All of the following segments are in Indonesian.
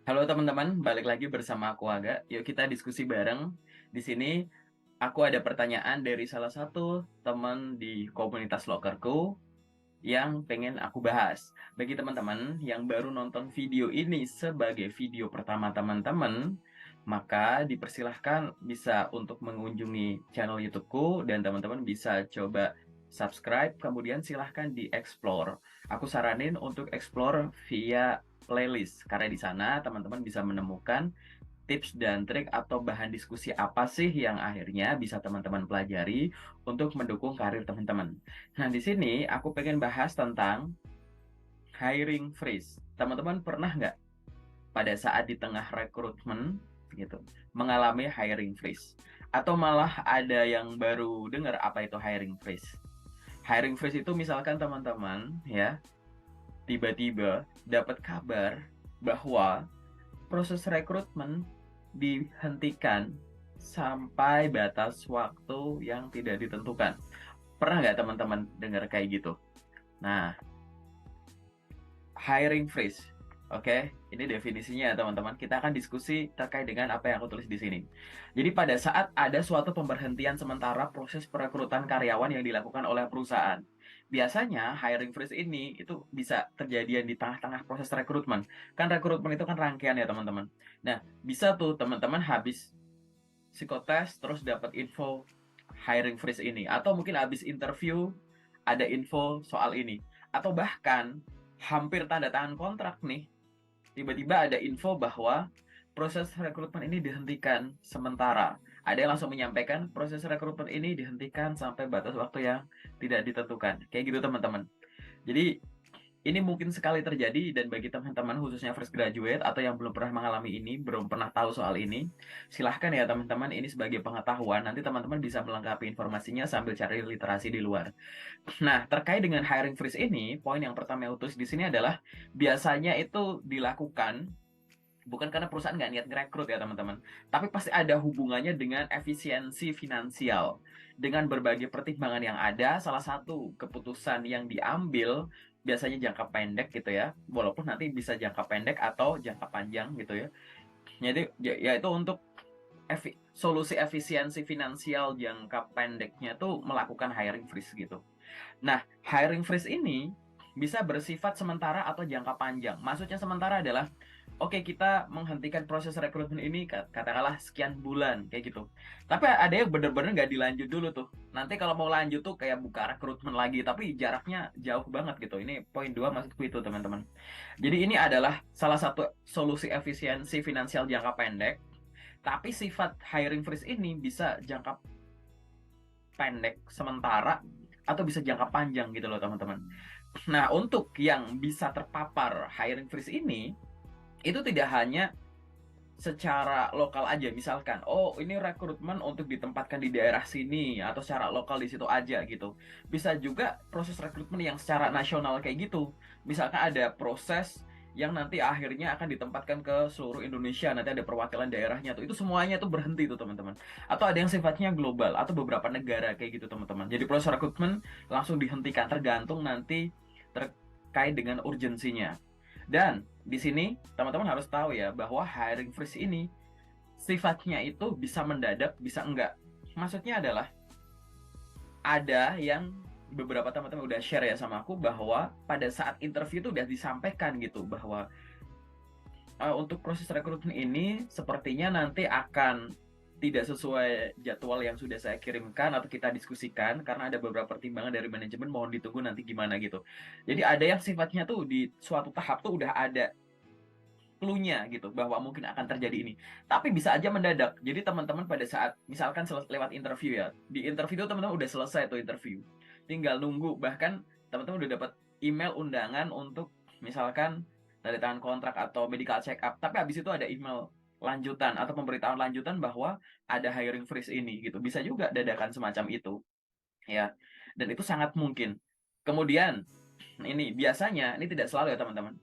Halo teman-teman, balik lagi bersama aku Aga. Yuk kita diskusi bareng. Di sini aku ada pertanyaan dari salah satu teman di komunitas lokerku yang pengen aku bahas. Bagi teman-teman yang baru nonton video ini sebagai video pertama teman-teman, maka dipersilahkan bisa untuk mengunjungi channel YouTubeku dan teman-teman bisa coba subscribe, kemudian silahkan di-explore. Aku saranin untuk explore via playlist, karena di sana teman-teman bisa menemukan tips dan trik atau bahan diskusi apa sih yang akhirnya bisa teman-teman pelajari untuk mendukung karir teman-teman. Nah, di sini aku pengen bahas tentang hiring freeze. Teman-teman pernah nggak pada saat di tengah rekrutmen gitu mengalami hiring freeze? Atau malah ada yang baru dengar apa itu hiring freeze? Hiring freeze itu misalkan teman-teman ya tiba-tiba dapat kabar bahwa proses rekrutmen dihentikan sampai batas waktu yang tidak ditentukan. Pernah nggak teman-teman dengar kayak gitu? Nah, hiring freeze. Oke, ini definisinya ya teman-teman. Kita akan diskusi terkait dengan apa yang aku tulis di sini. Jadi pada saat ada suatu pemberhentian sementara proses perekrutan karyawan yang dilakukan oleh perusahaan. Biasanya hiring freeze ini itu bisa terjadian di tengah-tengah proses rekrutmen. Kan rekrutmen itu kan rangkaian ya teman-teman. Nah, bisa tuh teman-teman habis psikotes terus dapat info hiring freeze ini, atau mungkin habis interview ada info soal ini, atau bahkan hampir tanda tangan kontrak nih, tiba-tiba ada info bahwa proses rekrutmen ini dihentikan sementara. Ada yang langsung menyampaikan proses rekrutmen ini dihentikan sampai batas waktu yang tidak ditentukan. Kayak gitu teman-teman. Jadi ini mungkin sekali terjadi, dan bagi teman-teman khususnya fresh graduate atau yang belum pernah mengalami ini, belum pernah tahu soal ini, silahkan ya teman-teman, ini sebagai pengetahuan. Nanti teman-teman bisa melengkapi informasinya sambil cari literasi di luar. Nah, terkait dengan hiring freeze ini, poin yang pertama yang utus di sini adalah biasanya itu dilakukan bukan karena perusahaan nggak niat ngerekrut ya teman-teman, tapi pasti ada hubungannya dengan efisiensi finansial. Dengan berbagai pertimbangan yang ada, salah satu keputusan yang diambil biasanya jangka pendek gitu ya, walaupun nanti bisa jangka pendek atau jangka panjang gitu ya. Jadi yaitu untuk solusi efisiensi finansial jangka pendeknya tuh melakukan hiring freeze gitu. Nah, hiring freeze ini bisa bersifat sementara atau jangka panjang. Maksudnya sementara adalah, oke, kita menghentikan proses rekrutmen ini katakanlah sekian bulan, kayak gitu. Tapi ada yang bener-bener nggak dilanjut dulu tuh. Nanti kalau mau lanjut tuh kayak buka rekrutmen lagi, tapi jaraknya jauh banget gitu. Ini poin 2 maksudku itu, teman-teman. Jadi ini adalah salah satu solusi efisiensi finansial jangka pendek, tapi sifat hiring freeze ini bisa jangka pendek sementara atau bisa jangka panjang gitu loh teman-teman. Nah, untuk yang bisa terpapar hiring freeze ini, itu tidak hanya secara lokal aja, misalkan, oh ini rekrutmen untuk ditempatkan di daerah sini atau secara lokal di situ aja gitu. Bisa juga proses rekrutmen yang secara nasional kayak gitu. Misalkan ada proses yang nanti akhirnya akan ditempatkan ke seluruh Indonesia, nanti ada perwakilan daerahnya tuh, itu semuanya tuh berhenti tuh teman-teman. Atau ada yang sifatnya global atau beberapa negara kayak gitu teman-teman. Jadi proses rekrutmen langsung dihentikan tergantung nanti terkait dengan urgensinya. Dan di sini teman-teman harus tahu ya bahwa hiring freeze ini sifatnya itu bisa mendadak, bisa enggak. Maksudnya adalah ada yang beberapa teman-teman udah share ya sama aku bahwa pada saat interview itu udah disampaikan gitu bahwa untuk proses rekrutmen ini sepertinya nanti akan tidak sesuai jadwal yang sudah saya kirimkan atau kita diskusikan karena ada beberapa pertimbangan dari manajemen, mohon ditunggu nanti gimana gitu. Jadi ada yang sifatnya tuh di suatu tahap tuh udah ada clue-nya gitu bahwa mungkin akan terjadi ini. Tapi bisa aja mendadak. Jadi teman-teman pada saat misalkan lewat interview ya, di interview itu teman-teman udah selesai tuh interview. Tinggal nunggu, bahkan teman-teman udah dapat email undangan untuk misalkan tanda tangan kontrak atau medical check up. Tapi habis itu ada email lanjutan atau pemberitahuan lanjutan bahwa ada hiring freeze ini gitu. Bisa juga dadakan semacam itu ya. Dan itu sangat mungkin. Kemudian ini biasanya, ini tidak selalu ya teman-teman,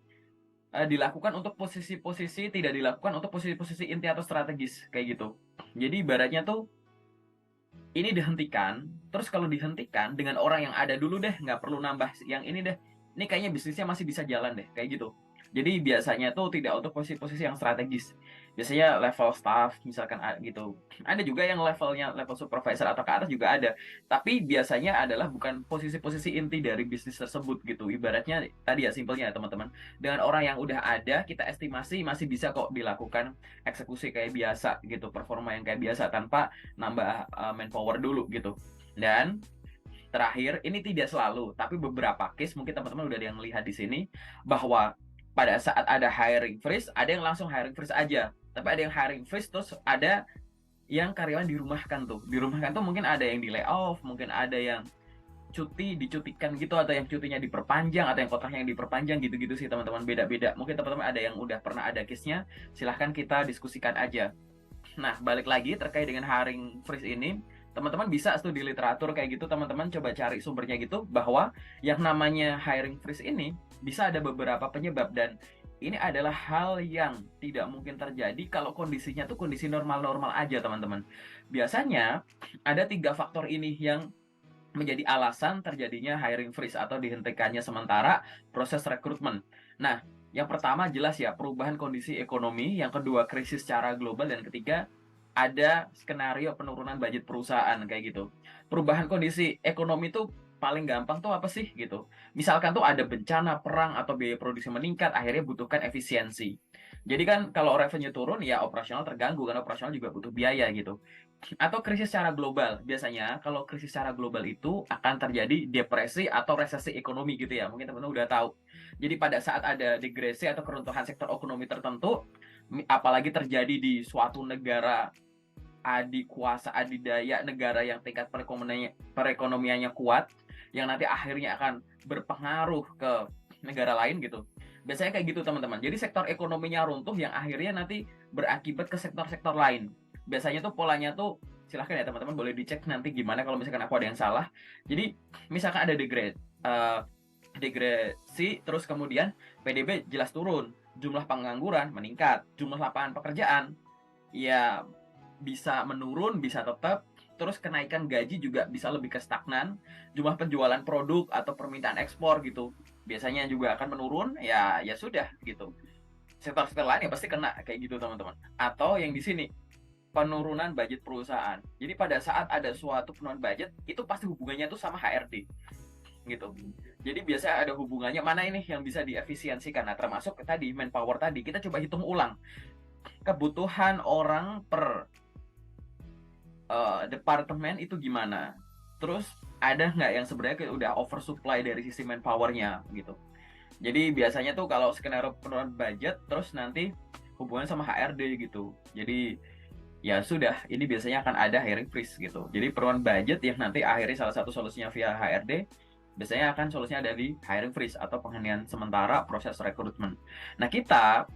dilakukan untuk posisi-posisi, tidak dilakukan untuk posisi-posisi inti atau strategis kayak gitu. Jadi ibaratnya tuh ini dihentikan, terus kalau dihentikan dengan orang yang ada dulu deh, nggak perlu nambah yang ini deh. Ini kayaknya bisnisnya masih bisa jalan deh, kayak gitu. Jadi biasanya tuh tidak untuk posisi-posisi yang strategis. Biasanya level staff misalkan gitu. Ada juga yang level supervisor atau ke atas juga ada. Tapi biasanya adalah bukan posisi-posisi inti dari bisnis tersebut gitu. Ibaratnya tadi ya simpelnya teman-teman. Dengan orang yang udah ada, kita estimasi masih bisa kok dilakukan eksekusi kayak biasa gitu, performa yang kayak biasa tanpa nambah manpower dulu gitu. Dan terakhir, ini tidak selalu, tapi beberapa case mungkin teman-teman udah ada yang melihat di sini bahwa pada saat ada hiring freeze, ada yang langsung hiring freeze aja. Tapi ada yang hiring freeze terus ada yang karyawan dirumahkan tuh. Dirumahkan tuh mungkin ada yang di layoff, mungkin ada yang dicutikan gitu, atau yang cutinya diperpanjang, atau yang kontraknya yang diperpanjang gitu-gitu sih teman-teman, beda-beda. Mungkin teman-teman ada yang udah pernah ada case-nya, silahkan kita diskusikan aja. Nah, balik lagi terkait dengan hiring freeze ini, teman-teman bisa studi literatur kayak gitu, teman-teman coba cari sumbernya gitu, bahwa yang namanya hiring freeze ini bisa ada beberapa penyebab, dan ini adalah hal yang tidak mungkin terjadi kalau kondisinya tuh kondisi normal-normal aja, teman-teman. Biasanya ada 3 faktor ini yang menjadi alasan terjadinya hiring freeze atau dihentikannya sementara proses rekrutmen. Nah, yang pertama jelas ya, perubahan kondisi ekonomi, yang kedua krisis secara global, dan ketiga ada skenario penurunan budget perusahaan kayak gitu. Perubahan kondisi ekonomi tuh paling gampang tuh apa sih gitu. Misalkan tuh ada bencana, perang, atau biaya produksi meningkat, akhirnya butuhkan efisiensi. Jadi kan kalau revenue turun ya operasional terganggu, karena operasional juga butuh biaya gitu. Atau krisis secara global. Biasanya kalau krisis secara global itu akan terjadi depresi atau resesi ekonomi gitu ya. Mungkin teman-teman udah tahu. Jadi pada saat ada degresi atau keruntuhan sektor ekonomi tertentu, apalagi terjadi di suatu negara adikuasa adidaya, negara yang tingkat perekonomiannya kuat, yang nanti akhirnya akan berpengaruh ke negara lain gitu. Biasanya kayak gitu teman-teman. Jadi sektor ekonominya runtuh yang akhirnya nanti berakibat ke sektor-sektor lain. Biasanya tuh polanya tuh, silahkan ya teman-teman boleh dicek nanti gimana kalau misalkan aku ada yang salah. Jadi misalkan ada degresi, terus kemudian PDB jelas turun, jumlah pengangguran meningkat, jumlah lapangan pekerjaan ya bisa menurun, bisa tetap, terus kenaikan gaji juga bisa lebih ke stagnan, jumlah penjualan produk atau permintaan ekspor gitu biasanya juga akan menurun, ya ya sudah gitu. Sektor-sektor lain ya pasti kena kayak gitu teman-teman. Atau yang di sini penurunan budget perusahaan. Jadi pada saat ada suatu penurunan budget, itu pasti hubungannya tuh sama HRD gitu. Jadi biasanya ada hubungannya, mana ini yang bisa diefisiensikan. Nah, termasuk tadi manpower tadi, kita coba hitung ulang kebutuhan orang per departemen itu gimana. Terus ada nggak yang sebenarnya udah oversupply dari sisi manpowernya gitu. Jadi biasanya tuh kalau skenario penurunan budget, terus nanti hubungannya sama HRD gitu. Jadi ya sudah, ini biasanya akan ada hiring freeze gitu. Jadi penurunan budget yang nanti akhirnya salah satu solusinya via HRD, biasanya akan solusinya ada di hiring freeze atau penghentian sementara proses rekrutmen. Nah, kita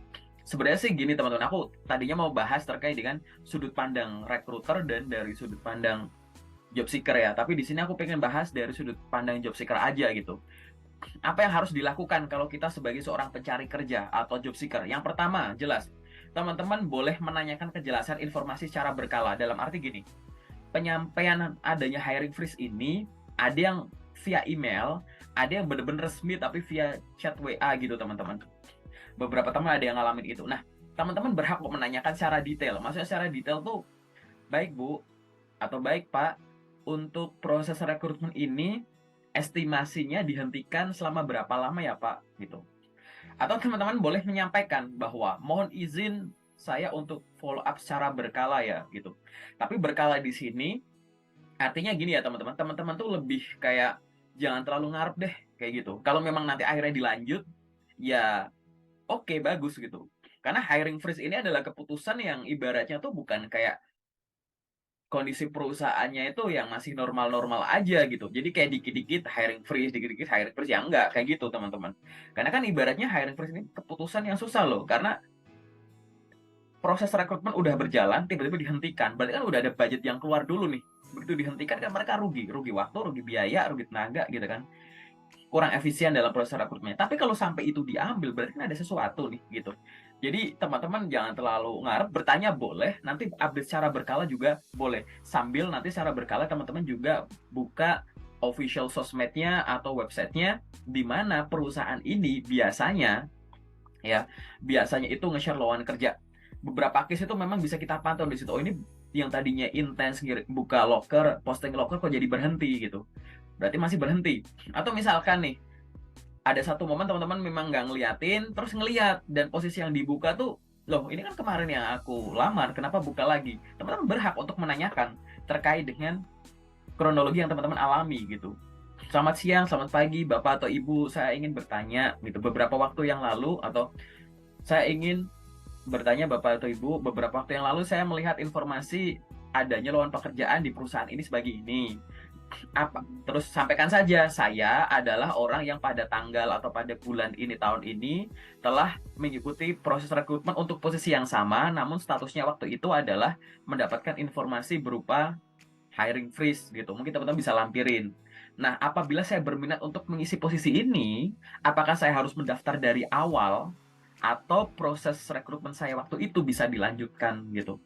sebenarnya sih gini teman-teman, aku tadinya mau bahas terkait dengan sudut pandang recruiter dan dari sudut pandang job seeker ya. Tapi di sini aku pengen bahas dari sudut pandang job seeker aja gitu. Apa yang harus dilakukan kalau kita sebagai seorang pencari kerja atau job seeker? Yang pertama, jelas, teman-teman boleh menanyakan kejelasan informasi secara berkala. Dalam arti gini, penyampaian adanya hiring freeze ini ada yang via email, ada yang benar-benar resmi tapi via chat WA gitu teman-teman. Beberapa teman ada yang ngalamin itu. Nah, teman-teman berhak menanyakan secara detail. Maksudnya secara detail tuh, baik Bu atau baik Pak, untuk proses rekrutmen ini estimasinya dihentikan selama berapa lama ya Pak gitu. Atau teman-teman boleh menyampaikan bahwa mohon izin saya untuk follow up secara berkala ya gitu. Tapi berkala di sini artinya gini ya teman-teman. Teman-teman tuh lebih kayak jangan terlalu ngarep deh kayak gitu. Kalau memang nanti akhirnya dilanjut ya oke, bagus gitu. Karena hiring freeze ini adalah keputusan yang ibaratnya tuh bukan kayak kondisi perusahaannya itu yang masih normal-normal aja gitu. Jadi kayak dikit-dikit hiring freeze, dikit-dikit hiring freeze, ya enggak kayak gitu teman-teman. Karena kan ibaratnya hiring freeze ini keputusan yang susah loh, karena proses rekrutmen udah berjalan, tiba-tiba dihentikan. Berarti kan udah ada budget yang keluar dulu nih. Begitu dihentikan kan mereka rugi waktu, rugi biaya, rugi tenaga gitu kan. Kurang efisien dalam proses rekrutmennya. Tapi kalau sampai itu diambil, berarti kan ada sesuatu nih gitu. Jadi teman-teman jangan terlalu ngarep, bertanya boleh, nanti update secara berkala juga boleh. Sambil nanti secara berkala teman-teman juga buka official sosmednya atau websitenya, di mana perusahaan ini biasanya ya. Biasanya itu nge-share lowongan kerja. Beberapa case itu memang bisa kita pantau di situ. Oh, ini yang tadinya intens buka loker, posting loker kok jadi berhenti gitu. Berarti masih berhenti. Atau misalkan nih, ada satu momen teman-teman memang nggak ngeliatin, terus ngeliat, dan posisi yang dibuka tuh, loh ini kan kemarin yang aku lamar, kenapa buka lagi? Teman-teman berhak untuk menanyakan terkait dengan kronologi yang teman-teman alami gitu. Selamat siang, selamat pagi, Bapak atau Ibu, saya ingin bertanya gitu. Beberapa waktu yang lalu, atau saya ingin bertanya Bapak atau Ibu, beberapa waktu yang lalu saya melihat informasi adanya lowongan pekerjaan di perusahaan ini sebagai ini. Apa? Terus sampaikan saja, saya adalah orang yang pada tanggal atau pada bulan ini tahun ini telah mengikuti proses rekrutmen untuk posisi yang sama, namun statusnya waktu itu adalah mendapatkan informasi berupa hiring freeze gitu. Mungkin teman-teman bisa lampirin. Nah, apabila saya berminat untuk mengisi posisi ini, apakah saya harus mendaftar dari awal atau proses rekrutmen saya waktu itu bisa dilanjutkan gitu?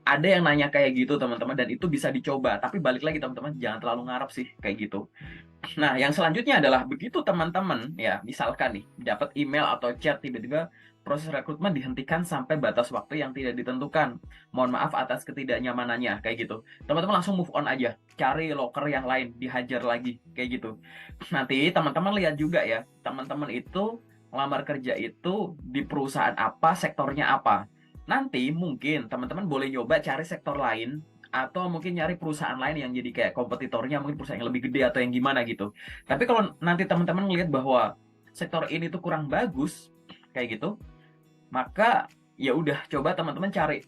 Ada yang nanya kayak gitu teman-teman, dan itu bisa dicoba, tapi balik lagi teman-teman, jangan terlalu ngarep sih kayak gitu. Nah, yang selanjutnya adalah begitu teman-teman ya, misalkan nih dapat email atau chat tiba-tiba proses rekrutmen dihentikan sampai batas waktu yang tidak ditentukan. Mohon maaf atas ketidaknyamanannya kayak gitu. Teman-teman langsung move on aja, cari loker yang lain, dihajar lagi kayak gitu. Nanti teman-teman lihat juga ya, teman-teman itu ngelamar kerja itu di perusahaan apa, sektornya apa. Nanti mungkin teman-teman boleh nyoba cari sektor lain, atau mungkin nyari perusahaan lain yang jadi kayak kompetitornya, mungkin perusahaan yang lebih gede atau yang gimana gitu. Tapi kalau nanti teman-teman ngelihat bahwa sektor ini tuh kurang bagus kayak gitu, maka ya udah, coba teman-teman cari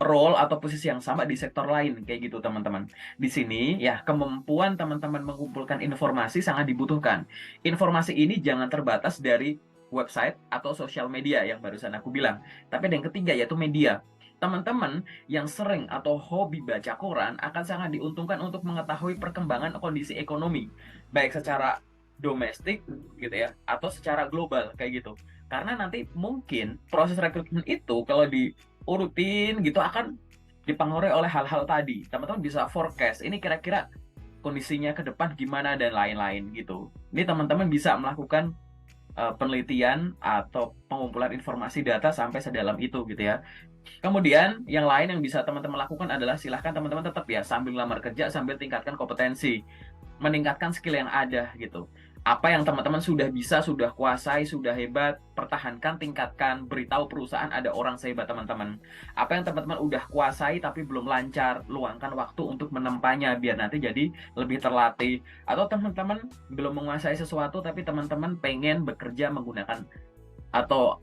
role atau posisi yang sama di sektor lain kayak gitu teman-teman. Di sini ya, kemampuan teman-teman mengumpulkan informasi sangat dibutuhkan. Informasi ini jangan terbatas dari website atau sosial media yang barusan aku bilang, tapi ada yang ketiga yaitu media. Teman-teman yang sering atau hobi baca koran akan sangat diuntungkan untuk mengetahui perkembangan kondisi ekonomi, baik secara domestik gitu ya, atau secara global kayak gitu. Karena nanti mungkin proses rekrutmen itu kalau diurutin gitu akan dipengaruhi oleh hal-hal tadi. Teman-teman bisa forecast ini kira-kira kondisinya ke depan gimana dan lain-lain gitu. Ini teman-teman bisa melakukan penelitian atau pengumpulan informasi data sampai sedalam itu gitu ya. Kemudian yang lain yang bisa teman-teman lakukan adalah silahkan teman-teman tetap ya sambil lamar kerja sambil tingkatkan kompetensi, meningkatkan skill yang ada gitu. Apa yang teman-teman sudah bisa, sudah kuasai, sudah hebat, pertahankan, tingkatkan, beritahu perusahaan ada orang sehebat teman-teman. Apa yang teman-teman udah kuasai tapi belum lancar, luangkan waktu untuk menempanya biar nanti jadi lebih terlatih. Atau teman-teman belum menguasai sesuatu tapi teman-teman pengen bekerja menggunakan atau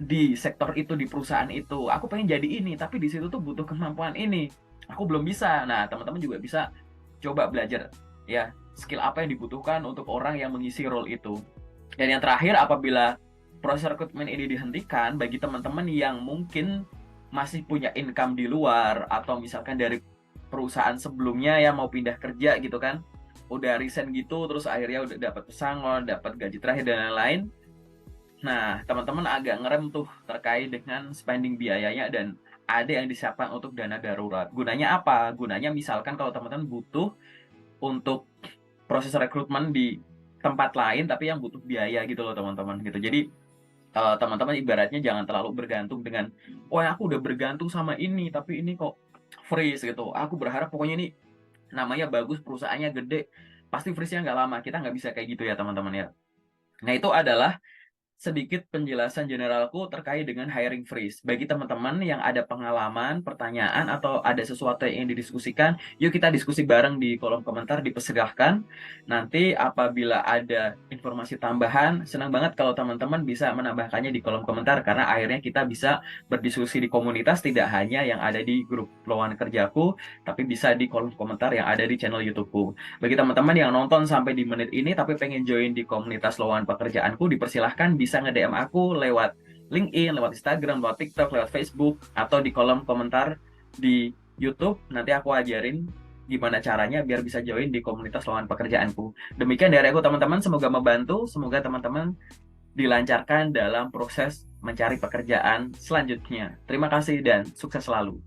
di sektor itu, di perusahaan itu, aku pengen jadi ini, tapi di situ tuh butuh kemampuan ini, aku belum bisa. Nah, teman-teman juga bisa coba belajar ya, skill apa yang dibutuhkan untuk orang yang mengisi role itu. Dan yang terakhir, apabila proses rekrutmen ini dihentikan, bagi teman-teman yang mungkin masih punya income di luar, atau misalkan dari perusahaan sebelumnya yang mau pindah kerja gitu kan, udah resign gitu, terus akhirnya udah dapat pesangon, dapat gaji terakhir dan lain-lain. Nah, teman-teman agak ngerem tuh terkait dengan spending biayanya, dan ada yang disiapkan untuk dana darurat. Gunanya apa? Gunanya misalkan kalau teman-teman butuh untuk proses rekrutmen di tempat lain tapi yang butuh biaya gitu loh teman-teman gitu. Jadi teman-teman ibaratnya jangan terlalu bergantung dengan, oh aku udah bergantung sama ini tapi ini kok freeze gitu. Aku berharap pokoknya ini namanya bagus, perusahaannya gede, pasti freeze-nya nggak lama. Kita nggak bisa kayak gitu ya teman-teman ya. Nah, itu adalah sedikit penjelasan generalku terkait dengan hiring freeze. Bagi teman-teman yang ada pengalaman, pertanyaan, atau ada sesuatu yang ingin didiskusikan, yuk kita diskusi bareng di kolom komentar, dipersilahkan. Nanti apabila ada informasi tambahan, senang banget kalau teman-teman bisa menambahkannya di kolom komentar, karena akhirnya kita bisa berdiskusi di komunitas, tidak hanya yang ada di grup lowongan kerjaku, tapi bisa di kolom komentar yang ada di channel YouTubeku. Bagi teman-teman yang nonton sampai di menit ini tapi pengen join di komunitas lowongan pekerjaanku, dipersilahkan bisa nge-DM aku lewat LinkedIn, lewat Instagram, lewat TikTok, lewat Facebook, atau di kolom komentar di YouTube. Nanti aku ajarin gimana caranya biar bisa join di komunitas lowongan pekerjaanku. Demikian dari aku teman-teman, semoga membantu, semoga teman-teman dilancarkan dalam proses mencari pekerjaan selanjutnya. Terima kasih dan sukses selalu.